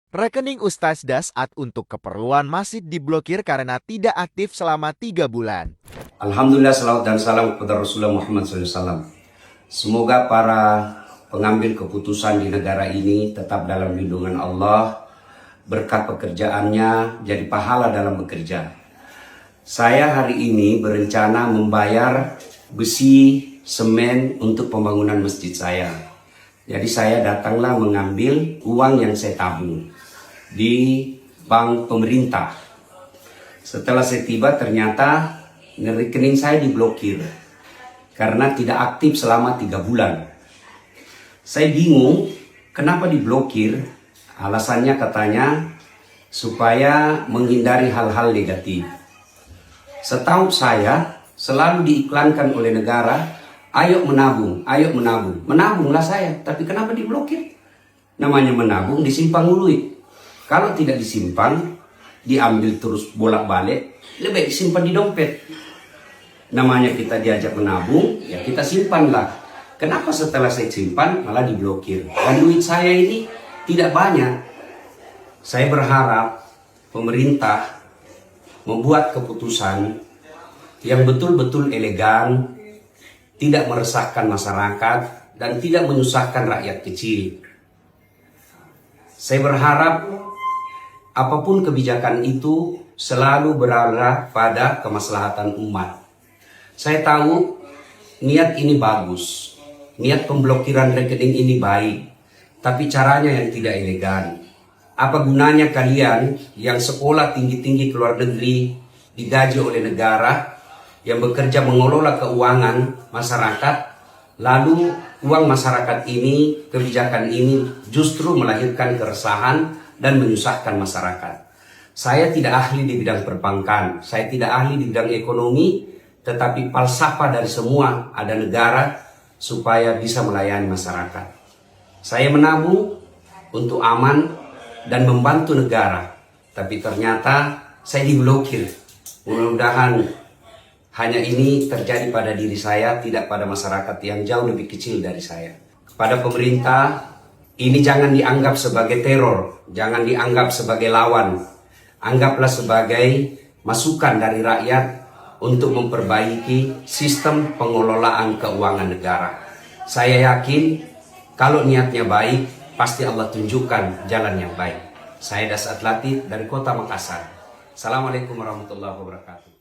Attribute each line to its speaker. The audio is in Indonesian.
Speaker 1: Rekening Ustaz Dasat untuk keperluan masjid diblokir karena tidak aktif selama 3 bulan.
Speaker 2: Alhamdulillah, salawat dan salam kepada Rasulullah Muhammad SAW. Semoga para pengambil keputusan di negara ini tetap dalam lindungan Allah, berkat pekerjaannya jadi pahala dalam bekerja. Saya hari ini berencana membayar besi, semen untuk pembangunan masjid saya. Jadi saya datanglah mengambil uang yang saya tabung di bank pemerintah. Setelah saya tiba ternyata rekening saya diblokir karena tidak aktif selama 3 bulan. Saya bingung kenapa diblokir. Alasannya katanya supaya menghindari hal-hal negatif. Setahu saya selalu diiklankan oleh negara, ayo menabung, ayo menabung. Menabunglah saya, tapi kenapa diblokir? Namanya menabung disimpan duit. Kalau tidak disimpan, diambil terus bolak-balik, lebih baik disimpan di dompet. Namanya kita diajak menabung, ya kita simpanlah. Kenapa setelah saya simpan malah diblokir? Dan duit saya ini tidak banyak. Saya berharap pemerintah membuat keputusan yang betul-betul elegan, tidak meresahkan masyarakat, dan tidak menyusahkan rakyat kecil. Saya berharap apapun kebijakan itu selalu berarah pada kemaslahatan umat. Saya tahu niat ini bagus, niat pemblokiran rekening ini baik, tapi caranya yang tidak elegan. Apa gunanya kalian yang sekolah tinggi-tinggi ke luar negeri, digaji oleh negara, yang bekerja mengelola keuangan masyarakat, lalu uang masyarakat ini, kebijakan ini justru melahirkan keresahan dan menyusahkan masyarakat. Saya tidak ahli di bidang perbankan, saya tidak ahli di bidang ekonomi, tetapi falsafah dari semua ada negara supaya bisa melayani masyarakat. Saya menabung untuk aman dan membantu negara, tapi ternyata saya diblokir. Mudah-mudahan hanya ini terjadi pada diri saya, tidak pada masyarakat yang jauh lebih kecil dari saya. Kepada pemerintah, ini jangan dianggap sebagai teror, jangan dianggap sebagai lawan. Anggaplah sebagai masukan dari rakyat untuk memperbaiki sistem pengelolaan keuangan negara. Saya yakin kalau niatnya baik, pasti Allah tunjukkan jalan yang baik. Saya Dasat Latif dari Kota Makassar. Assalamualaikum warahmatullahi wabarakatuh.